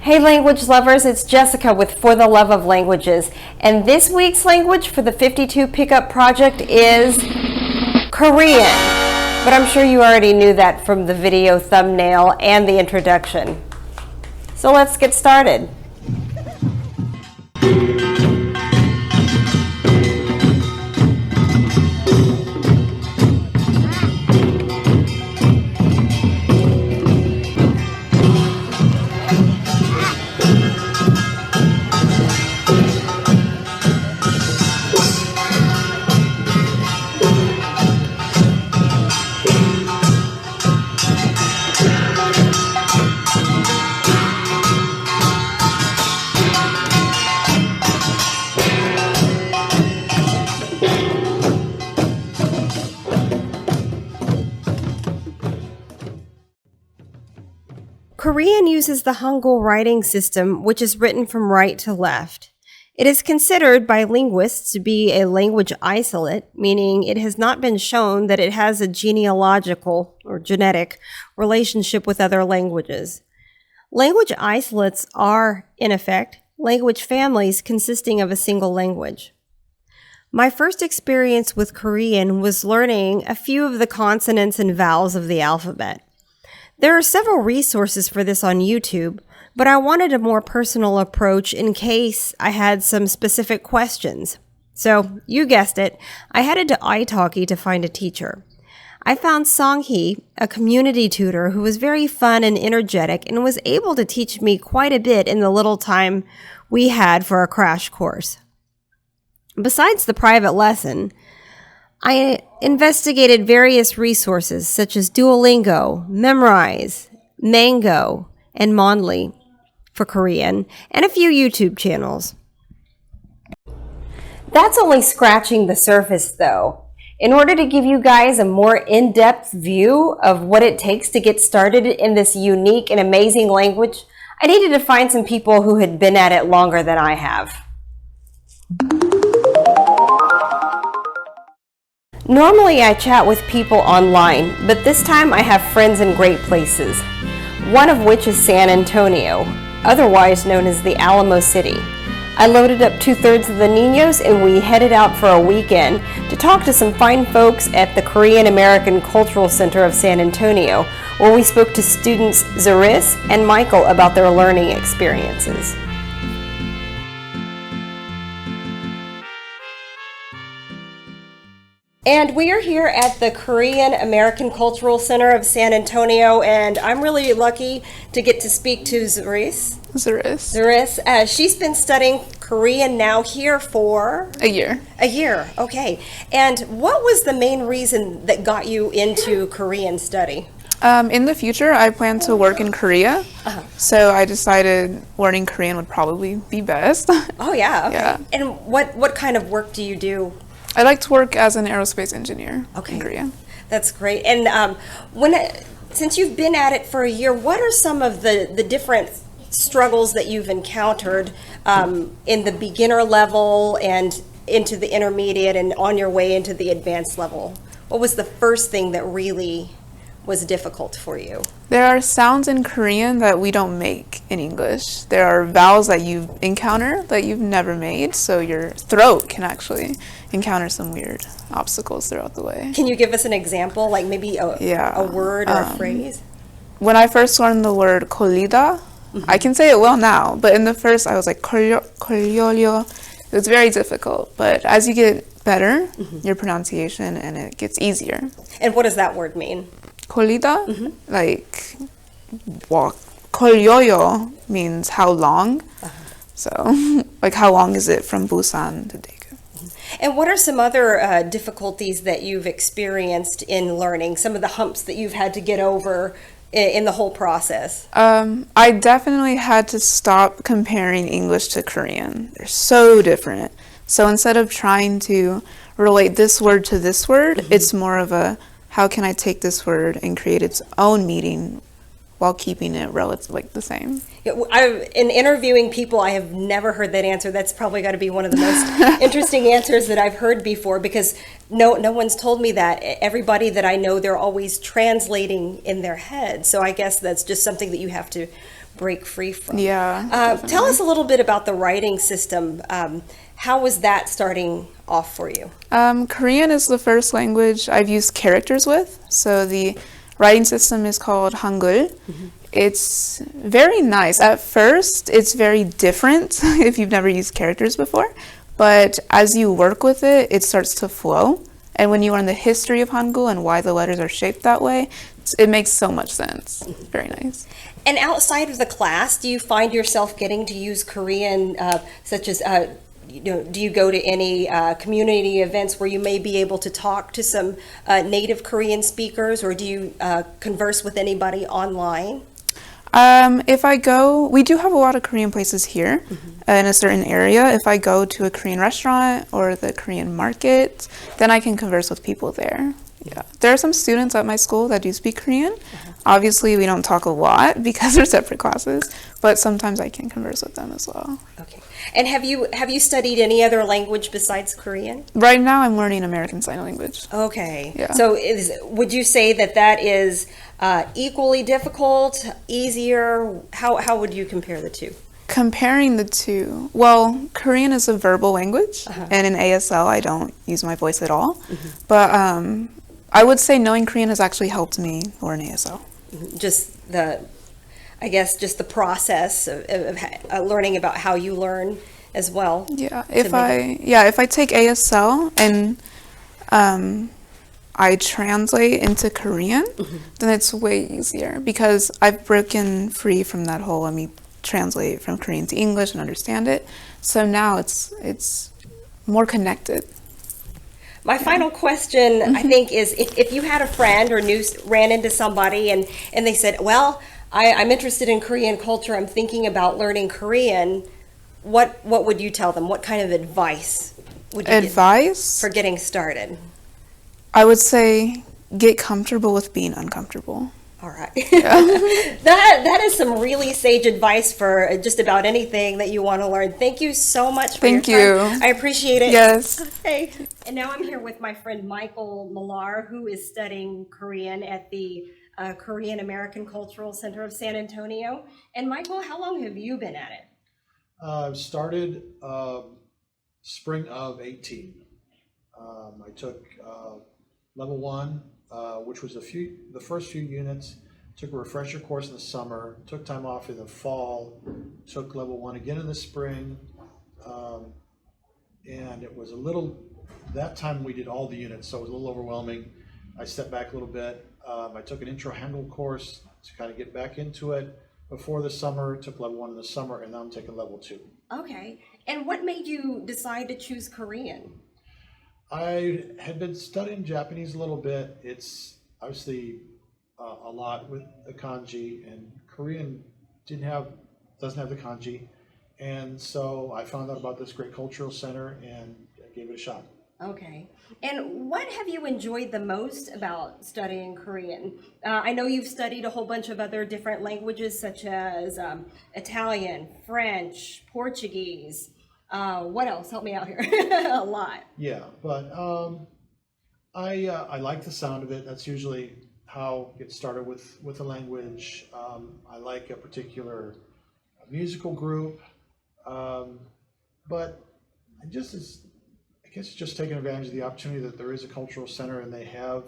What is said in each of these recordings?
Hey language lovers, it's Jessica with For the Love of Languages, and this week's language for the 52 Pickup Project is Korean. But I'm sure you already knew that from the video thumbnail and the introduction. So let's get started. Korean uses the Hangul writing system, which is written from right to left. It is considered by linguists to be a language isolate, meaning it has not been shown that it has a genealogical or genetic relationship with other languages. Language isolates are, in effect, language families consisting of a single language. My first experience with Korean was learning a few of the consonants and vowels of the alphabet. There are several resources for this on YouTube, but I wanted a more personal approach in case I had some specific questions. So, you guessed it, I headed to italki to find a teacher. I found Song-hee, a community tutor who was very fun and energetic and was able to teach me quite a bit in the little time we had for a crash course. Besides the private lesson, I investigated various resources such as Duolingo, Memrise, Mango, and Mondly for Korean, and a few YouTube channels. That's only scratching the surface, though. In order to give you guys a more in-depth view of what it takes to get started in this unique and amazing language, I needed to find some people who had been at it longer than I have. Normally I chat with people online, but this time I have friends in great places, one of which is San Antonio, otherwise known as the Alamo City. I loaded up 2/3 of the Niños and we headed out for a weekend to talk to some fine folks at the Korean American Cultural Center of San Antonio, where we spoke to students Zaris and Michael about their learning experiences. And we are here at the Korean American Cultural Center of San Antonio, and I'm really lucky to get to speak to Zaris. She's been studying Korean now here for? A year. A year, okay. And what was the main reason that got you into Korean study? In the future, I plan to work in Korea, so I decided learning Korean would probably be best. Oh, yeah, okay. Yeah. And what kind of work do you do? I like to work as an aerospace engineer in Korea. That's great. And since you've been at it for a year, what are some of the different struggles that you've encountered in the beginner level and into the intermediate and on your way into the advanced level? What was the first thing that really was difficult for you? There are sounds in Korean that we don't make in English. There are vowels that you encounter that you've never made, so your throat can actually encounter some weird obstacles throughout the way. Can you give us an example, like maybe a word or a phrase? When I first learned the word kolida, I can say it well now, but in the first I was like kolyo. It was very difficult, but as you get better, your pronunciation, and it gets easier. And what does that word mean? Kolida, like walk. Kolyoyo means how long. So, like how long is it from Busan to Daegu? And what are some other difficulties that you've experienced in learning? Some of the humps that you've had to get over in the whole process? I definitely had to stop comparing English to Korean. They're so different. So instead of trying to relate this word to this word, it's more of a how can I take this word and create its own meaning while keeping it relatively the same? In interviewing people, I have never heard that answer. That's probably got to be one of the most interesting answers that I've heard before, because no one's told me that. Everybody that I know, they're always translating in their head. So I guess that's just something that you have to break free from. Yeah, Tell us a little bit about the writing system. How was that starting off for you? Korean is the first language I've used characters with. So the writing system is called Hangul. It's very nice. At first, it's very different if you've never used characters before. But as you work with it, it starts to flow. And when you learn the history of Hangul and why the letters are shaped that way, it makes so much sense. Very nice. And outside of the class, do you find yourself getting to use Korean, such as, do you go to any community events where you may be able to talk to some native Korean speakers, or do you converse with anybody online? If I go, we do have a lot of Korean places here in a certain area. If I go to a Korean restaurant or the Korean market, then I can converse with people there. Yeah, there are some students at my school that do speak Korean. Obviously, we don't talk a lot because they're separate classes, but sometimes I can converse with them as well. Okay. And have you studied any other language besides Korean? Right now, I'm learning American Sign Language. Okay. Yeah. So would you say that is equally difficult, easier? How would you compare the two? Comparing the two, well, Korean is a verbal language, and in ASL, I don't use my voice at all. But I would say knowing Korean has actually helped me learn ASL. Just the process of learning about how you learn as well. Yeah, if I take ASL and I translate into Korean, then it's way easier because I've broken free from that whole let me translate from Korean to English and understand it. So now it's more connected. My final question, I think, is if you had a friend or ran into somebody and they said, well, I'm interested in Korean culture, I'm thinking about learning Korean, what would you tell them? What kind of advice would you give for getting started? I would say get comfortable with being uncomfortable. All right. That is some really sage advice for just about anything that you want to learn. Thank you so much for your time. I appreciate it. Yes. Okay. And now I'm here with my friend Michael Millar, who is studying Korean at the Korean American Cultural Center of San Antonio. And Michael, how long have you been at it? I've started spring of 18. I took level 1. Which was the first few units, took a refresher course in the summer, took time off in the fall, took level 1 again in the spring, and it was that time we did all the units, so it was a little overwhelming. I stepped back a little bit. I took an intro Hangul course to kind of get back into it before the summer, took level 1 in the summer, and now I'm taking level 2. Okay, and what made you decide to choose Korean? I had been studying Japanese a little bit. It's obviously a lot with the kanji, and Korean doesn't have the kanji, and so I found out about this great cultural center and I gave it a shot. Okay, and what have you enjoyed the most about studying Korean? I know you've studied a whole bunch of other different languages such as Italian, French, Portuguese. What else? Help me out here. A lot. Yeah, but I like the sound of it. That's usually how I get started with a language. I like a particular musical group, but I guess it's just taking advantage of the opportunity that there is a cultural center and they have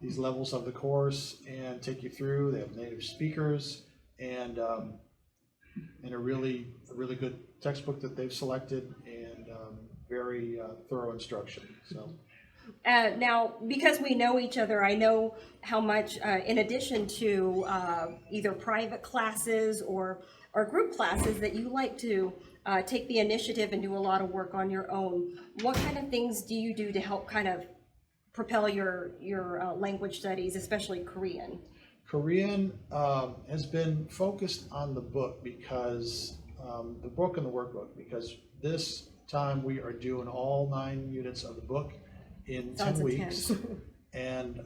these levels of the course and take you through. They have native speakers and a really good textbook that they've selected and very thorough instruction. So now, because we know each other, I know how much, in addition to either private classes or group classes, that you like to take the initiative and do a lot of work on your own. What kind of things do you do to help kind of propel your language studies, especially Korean? Korean has been focused on the book because the book and the workbook, because this time we are doing all 9 units of the book in 10 weeks. and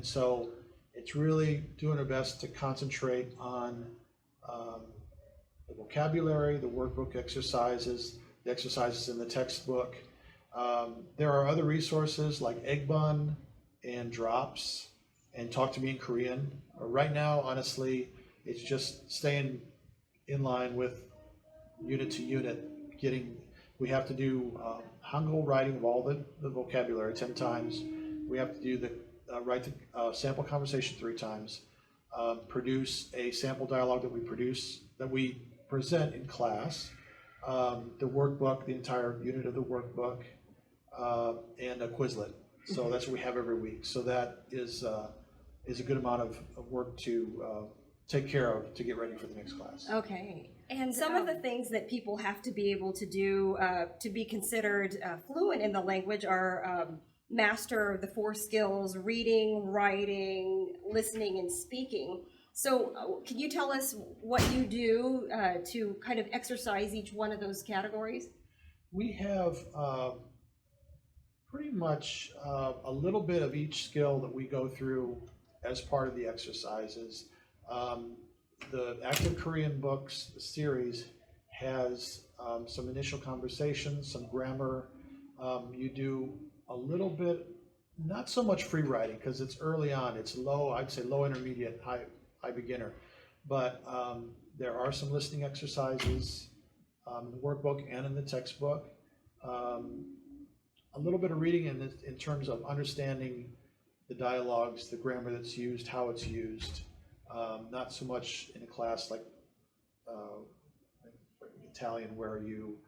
so it's really doing our best to concentrate on the vocabulary, the workbook exercises, the exercises in the textbook. There are other resources like Egg Bun and Drops and Talk to Me in Korean. Right now, honestly, it's just staying in line with unit to unit, we have to do Hangul writing of all the vocabulary 10 times. We have to do the write the sample conversation 3 times, produce a sample dialogue that we present in class, the workbook, the entire unit of the workbook, and a Quizlet. So that's what we have every week. So that is a good amount of work to take care of to get ready for the next class. Okay. And some of the things that people have to be able to do to be considered fluent in the language are master the 4 skills: reading, writing, listening, and speaking. So can you tell us what you do to kind of exercise each one of those categories? We have pretty much a little bit of each skill that we go through as part of the exercises. The Active Korean Books series has some initial conversations, some grammar. You do a little bit, not so much free writing because it's early on. It's low, I'd say low intermediate, high beginner. But there are some listening exercises in the workbook and in the textbook. A little bit of reading in terms of understanding the dialogues, the grammar that's used, how it's used. Not so much in a class like Italian where you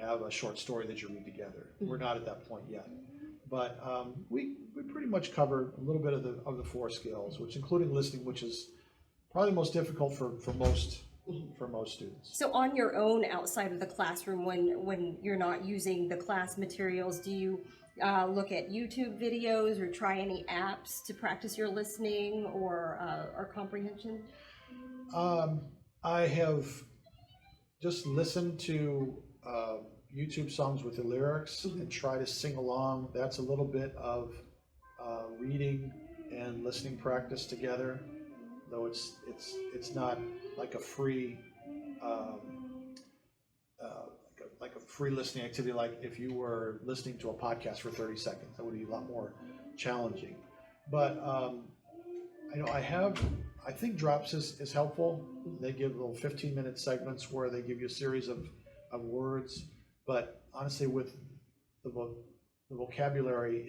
have a short story that you read together. We're not at that point yet. But we pretty much cover a little bit of the 4 skills, which including listening, which is probably the most difficult for most students. So on your own outside of the classroom, when you're not using the class materials, do you look at YouTube videos or try any apps to practice your listening or comprehension? I have just listened to YouTube songs with the lyrics and try to sing along. That's a little bit of reading and listening practice together, though it's not like a free like a free listening activity. Like if you were listening to a podcast for 30 seconds, that would be a lot more challenging. But I think Drops is helpful. They give little 15-minute segments where they give you a series of words. But honestly, with the vocabulary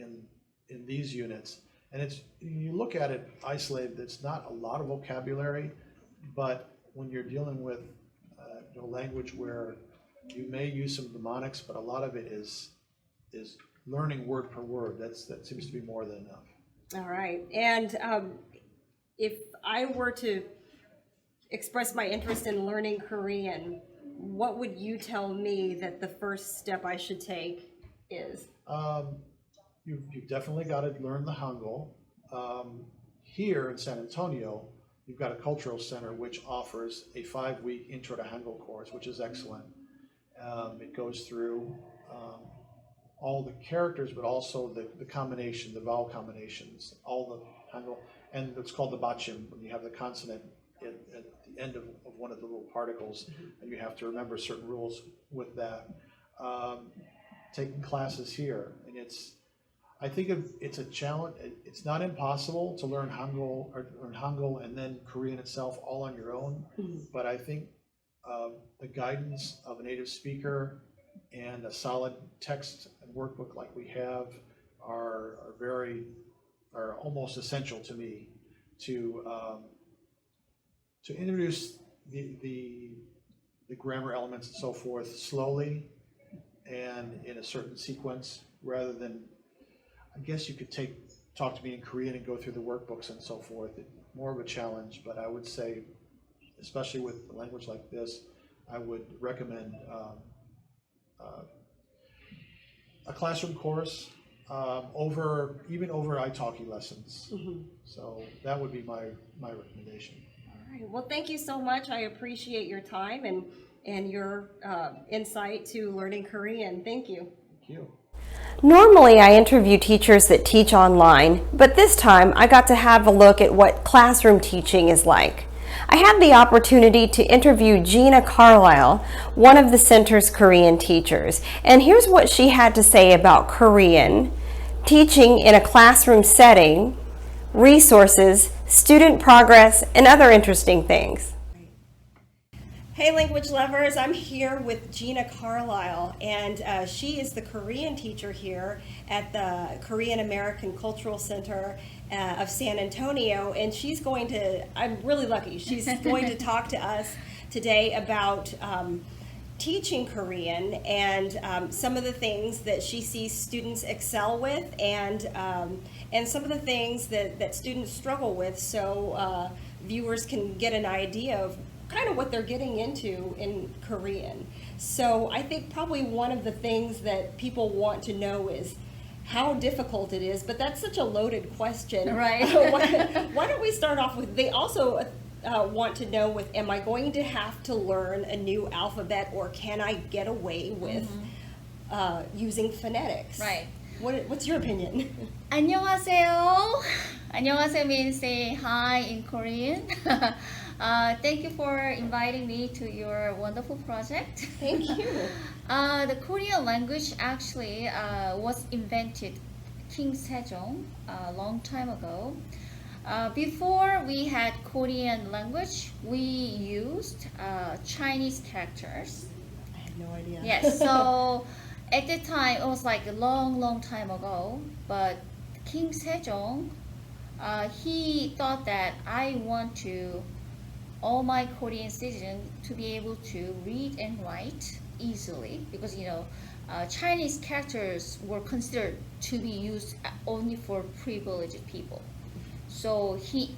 in these units, and you look at it isolated, it's not a lot of vocabulary, but when you're dealing with language where you may use some mnemonics, but a lot of it is learning word per word. That seems to be more than enough. All right. And if I were to express my interest in learning Korean, what would you tell me that the first step I should take is? You've definitely got to learn the Hangul. Here in San Antonio, you've got a cultural center which offers a 5-week Intro to Hangul course, which is excellent. It goes through all the characters, but also the combination, the vowel combinations, all the Hangul, and it's called the bachim, when you have the consonant at the end of one of the little particles, and you have to remember certain rules with that. Taking classes here, and I think it's a challenge. It's not impossible to learn Hangul and then Korean itself all on your own, but I think the guidance of a native speaker and a solid text and workbook like we have are almost essential to me to introduce the grammar elements and so forth slowly and in a certain sequence, rather than, I guess you could talk to me in Korean and go through the workbooks and so forth. More of a challenge, but I would say, especially with a language like this, I would recommend a classroom course over italki lessons. So that would be my recommendation. All right. Well, thank you so much. I appreciate your time and your insight to learning Korean. Thank you. Thank you. Normally, I interview teachers that teach online, but this time I got to have a look at what classroom teaching is like. I had the opportunity to interview Gina Carlisle, one of the center's Korean teachers, and here's what she had to say about Korean, teaching in a classroom setting, resources, student progress, and other interesting things. Hey, language lovers, I'm here with Gina Carlisle, and she is the Korean teacher here at the Korean American Cultural Center of San Antonio, and she's going to, I'm really lucky, she's going to talk to us today about teaching Korean and some of the things that she sees students excel with and some of the things that students struggle with, so viewers can get an idea of kind of what they're getting into in Korean. So I think probably one of the things that people want to know is how difficult it is, but that's such a loaded question. Right. Why don't we start off with, they also want to know with, am I going to have to learn a new alphabet, or can I get away with using phonetics? Right. What's your opinion? 안녕하세요. 안녕하세요 means say hi in Korean. Thank you for inviting me to your wonderful project. Thank you. The Korean language actually was invented King Sejong a long time ago. Before we had Korean language, we used Chinese characters. I have no idea. Yes, so at the time, it was like a long time ago, but King Sejong, he thought that I want to all my Korean citizens to be able to read and write easily, because Chinese characters were considered to be used only for privileged people. So he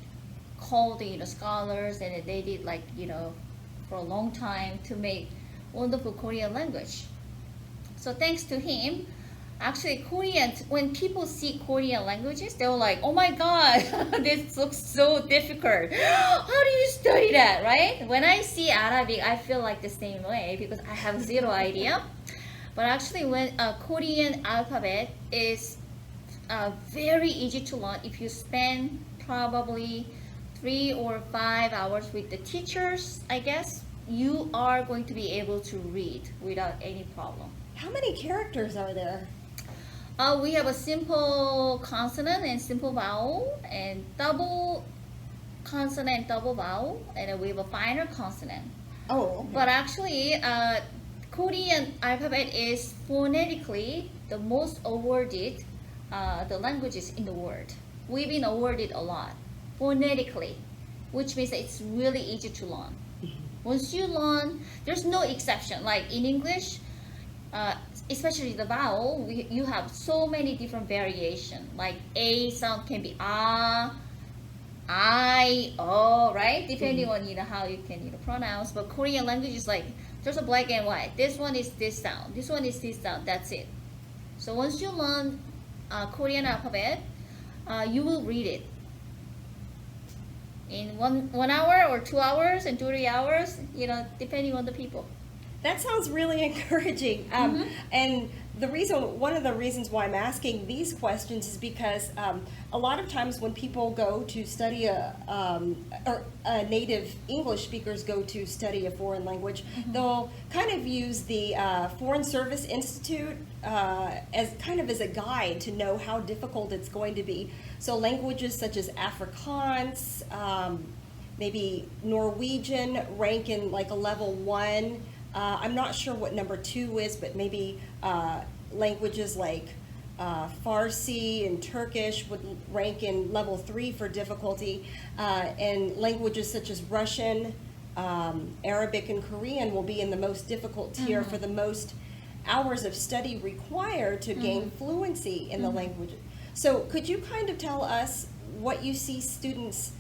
called scholars, and they did for a long time to make wonderful Korean language. So thanks to him, actually Korean, when people see Korean languages, they were like, oh my god, this looks so difficult. How do you study that, right? When I see Arabic, I feel like the same way because I have zero idea. But actually when Korean alphabet is very easy to learn if you spend probably 3 or 5 hours with the teachers, I guess, you are going to be able to read without any problem. How many characters are there? We have a simple consonant and simple vowel, and double consonant and double vowel, and then we have a final consonant. Oh, okay. But actually, Korean alphabet is phonetically the most awarded the languages in the world. We've been awarded a lot phonetically, which means that it's really easy to learn. Once you learn, there's no exception. Like in English, especially the vowel, you have so many different variations. Like A sound can be ah, I, oh, right? Depending on how you can pronounce. But Korean language is like there's a black and white. This one is this sound. This one is this sound. That's it. So once you learn Korean alphabet, you will read it in 1 hour or 2 hours and 3 hours. Depending on the people. That sounds really encouraging. And one of the reasons why I'm asking these questions is because a lot of times when people go to study or native English speakers go to study a foreign language, they'll kind of use the Foreign Service Institute as a guide to know how difficult it's going to be. So languages such as Afrikaans, maybe Norwegian rank in like a level 1. I'm not sure what number 2 is, but maybe languages like Farsi and Turkish would rank in level 3 for difficulty, and languages such as Russian, Arabic, and Korean will be in the most difficult tier for the most hours of study required to gain fluency in the language. So could you kind of tell us what you see students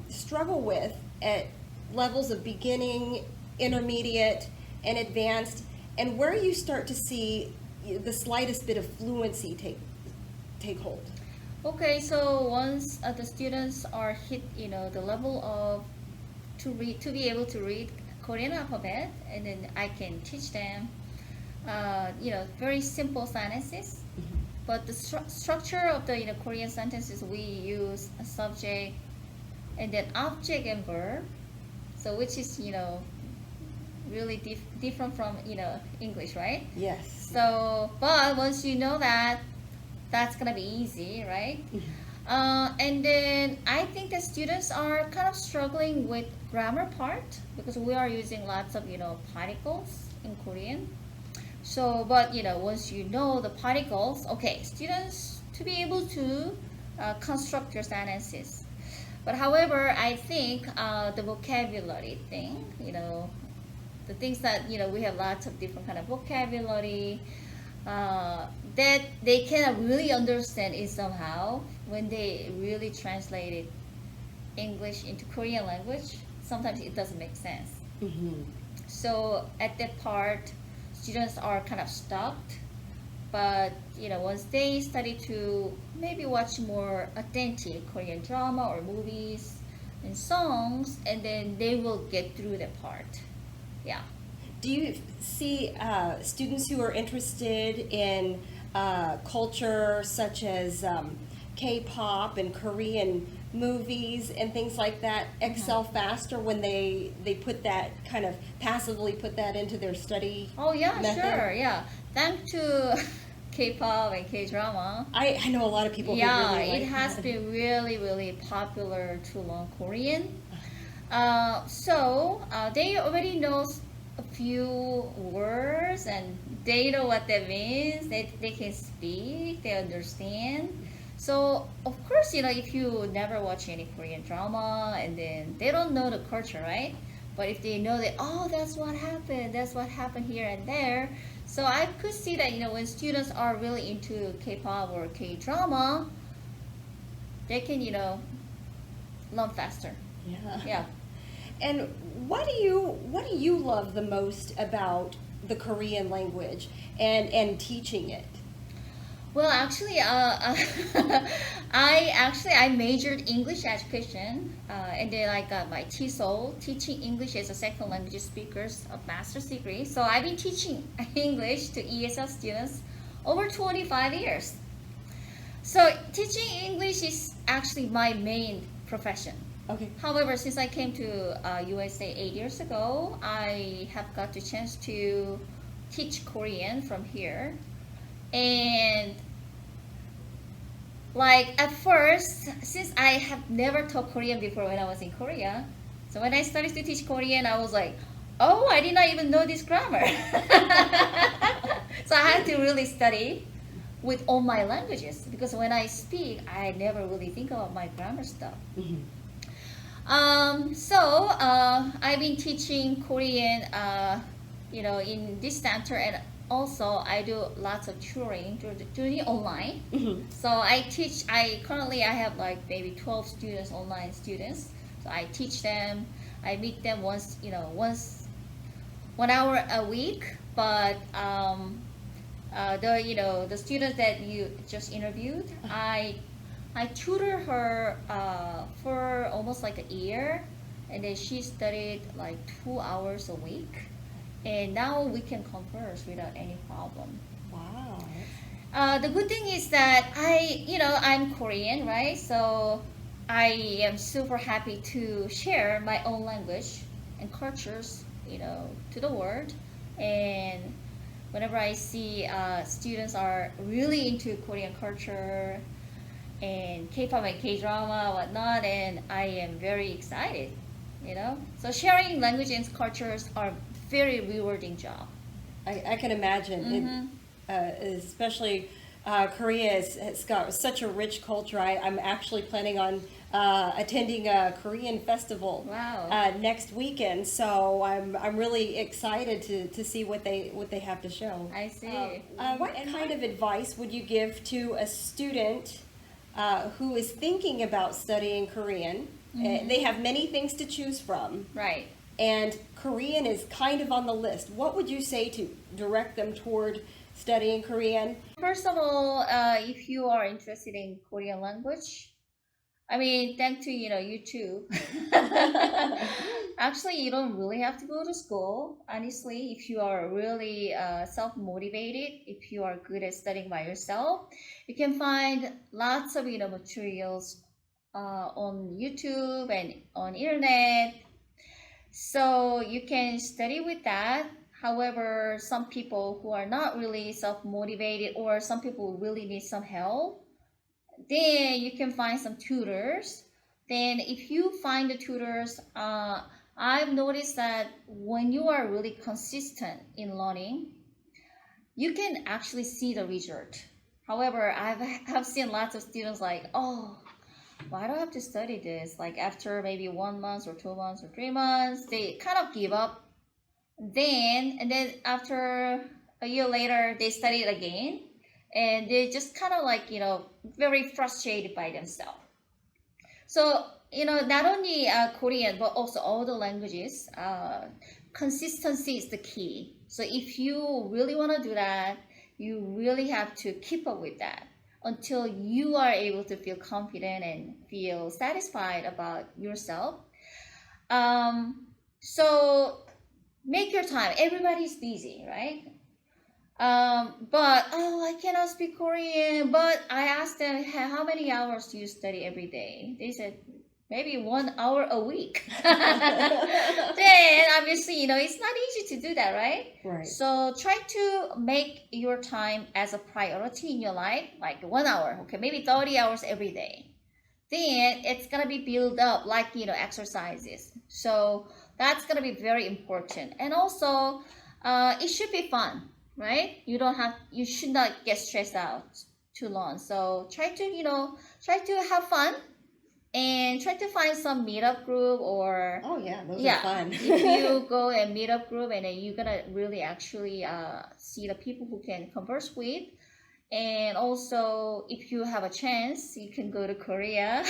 struggle with at levels of beginning, intermediate, and advanced, and where you start to see the slightest bit of fluency take hold? Okay, so once the students are hit, the level of to be able to read Korean alphabet, and then I can teach them, very simple sentences. But the structure of the Korean sentences, we use a subject, and then object and verb. So which is really different from English, right? Yes. So, but once you know that, that's gonna be easy, right? And then I think the students are kind of struggling with grammar part because we are using lots of particles in Korean. So, but once you know the particles, okay, students to be able to construct your sentences. But however, I think the vocabulary thing, the things that we have lots of different kind of vocabulary that they cannot really understand it somehow when they really translated English into Korean language. Sometimes it doesn't make sense. So at that part, students are kind of stuck. But once they study to maybe watch more authentic Korean drama or movies and songs, and then they will get through that part. Yeah. Do you see students who are interested in culture such as K-pop and Korean movies and things like that excel faster when they put that kind of passively put that into their study? Oh yeah, method? sure, yeah. Thanks to K-pop and K-drama. I know a lot of people who Yeah, really like it has that. been really, really popular to learn Korean. They already know a few words and they know what that means. They can speak, they understand. So of course, if you never watch any Korean drama and then they don't know the culture, right? But if they know that, oh, that's what happened here and there. So I could see that, when students are really into K-pop or K-drama, they can, learn faster. Yeah. Yeah. And what do you love the most about the Korean language and teaching it? Well, actually, I majored English education, and then I got my TESOL, teaching English as a second language speakers, a master's degree. So I've been teaching English to ESL students over 25 years. So teaching English is actually my main profession. Okay. However, since I came to USA 8 years ago, I have got the chance to teach Korean from here. And like at first, since I have never taught Korean before when I was in Korea, so when I started to teach Korean, I was like, oh, I did not even know this grammar. So I had to really study with all my languages because when I speak, I never really think about my grammar stuff. I've been teaching Korean, in this center, and also I do lots of tutoring doing it online. So I have like maybe 12 students, online students. So I teach them. I meet them once 1 hour a week. But the students that you just interviewed, I tutor her for almost like a year, and then she studied like 2 hours a week, and now we can converse without any problem. Wow. The good thing is that I'm Korean, right? So I am super happy to share my own language and cultures, to the world. And whenever I see students are really into Korean culture and K-pop and K-drama, whatnot, and I am very excited, So sharing language and cultures are very rewarding job. I can imagine, especially Korea has got such a rich culture. I'm actually planning on attending a Korean festival Wow. next weekend, so I'm really excited to see what they have to show. I see. What kind of advice would you give to a student who is thinking about studying Korean? They have many things to choose from. Right. And Korean is kind of on the list. What would you say to direct them toward studying Korean? First of all, if you are interested in Korean language, I mean, thanks to YouTube. Actually, you don't really have to go to school. Honestly, if you are really self-motivated, if you are good at studying by yourself, you can find lots of materials on YouTube and on internet. So you can study with that. However, some people who are not really self-motivated or some people really need some help, then you can find some tutors. Then if you find the tutors, I've noticed that when you are really consistent in learning, you can actually see the result. However, have seen lots of students like, oh, why do I have to study this? Like after maybe 1 month or 2 months or 3 months, they kind of give up. Then after a year later, they study it again, and they just kind of like, very frustrated by themselves. So, not only Korean, but also all the languages, consistency is the key. So if you really want to do that, you really have to keep up with that until you are able to feel confident and feel satisfied about yourself. So make your time. Everybody's busy, right? But I cannot speak Korean. But I asked them, how many hours do you study every day? They said maybe 1 hour a week. Then obviously, it's not easy to do that, right? Right. So try to make your time as a priority in your life, like 1 hour, okay, maybe 30 hours every day. Then it's gonna be built up like exercises. So that's gonna be very important. And also, it should be fun, right? You should not get stressed out too long. So try to have fun. And try to find some meetup group or Oh yeah, those are fun. if you go and meetup group, and then you're gonna really actually see the people who can converse with. And also, if you have a chance, you can go to Korea.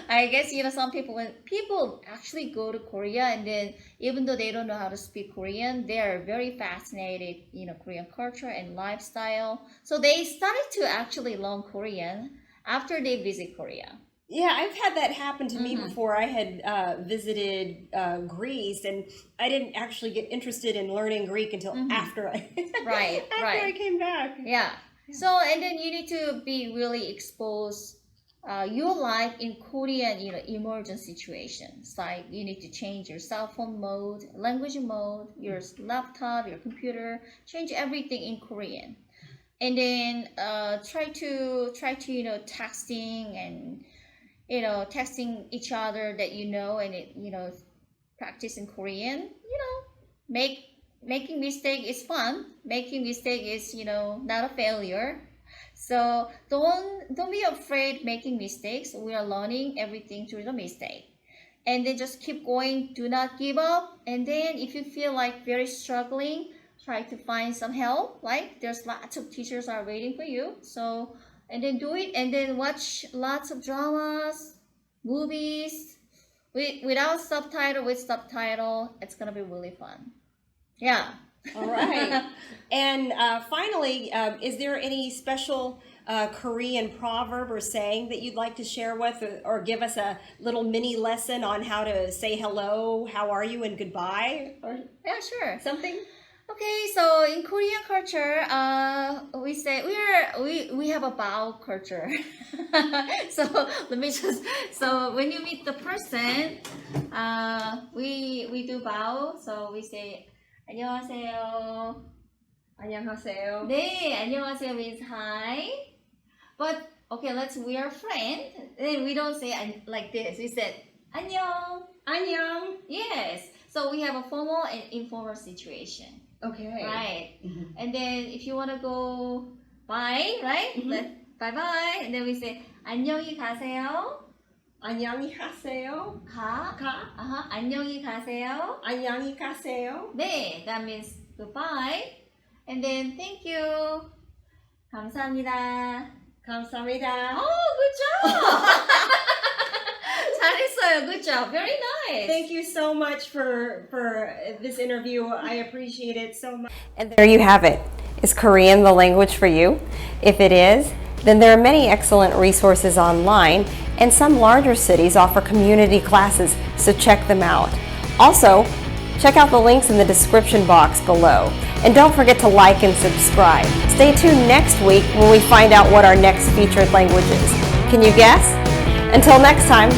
I guess some people, when people actually go to Korea, and then even though they don't know how to speak Korean, they are very fascinated, Korean culture and lifestyle. So they started to actually learn Korean after they visit Korea. Yeah, I've had that happen to me before. I had visited Greece, and I didn't actually get interested in learning Greek until after I I came back. Yeah. So, and then you need to be really exposed your life in Korean, emergent situations. Like you need to change your cell phone mode, language mode, your laptop, your computer, change everything in Korean. And then try to texting and texting each other that and practice in Korean. Making mistake is fun. Making mistake is not a failure. So don't be afraid making mistakes. We are learning everything through the mistake. And then just keep going. Do not give up. And then if you feel like very struggling, try to find some help. Like there's lots of teachers are waiting for you. So and then do it, and then watch lots of dramas, movies, without subtitle, with subtitle. It's gonna be really fun. Yeah. All right. And finally, is there any special Korean proverb or saying that you'd like to share with, or give us a little mini lesson on how to say hello, how are you, and goodbye, or Yeah, sure. something? Okay, so in Korean culture, we say we have a bow culture. So when you meet the person, we do bow. So we say 안녕하세요. 안녕하세요. 네, 안녕하세요 means hi. But okay, we are friends. Then we don't say like this. We said 안녕. 안녕. Yes. So we have a formal and informal situation. Okay. Right. And then if you want to go bye, right? Bye bye. And then we say 안녕히 가세요. 안녕히 가세요. 가. 가. 안녕히 가세요. 안녕히 가세요. 네, that means goodbye. And then thank you. 감사합니다. 감사합니다. Oh, good job. 잘했어요. Good job. Very nice. Thank you so much for this interview. I appreciate it so much. And there you have it. Is Korean the language for you? If it is, then there are many excellent resources online, and some larger cities offer community classes, so check them out. Also, check out the links in the description box below. And don't forget to like and subscribe. Stay tuned next week when we find out what our next featured language is. Can you guess? Until next time.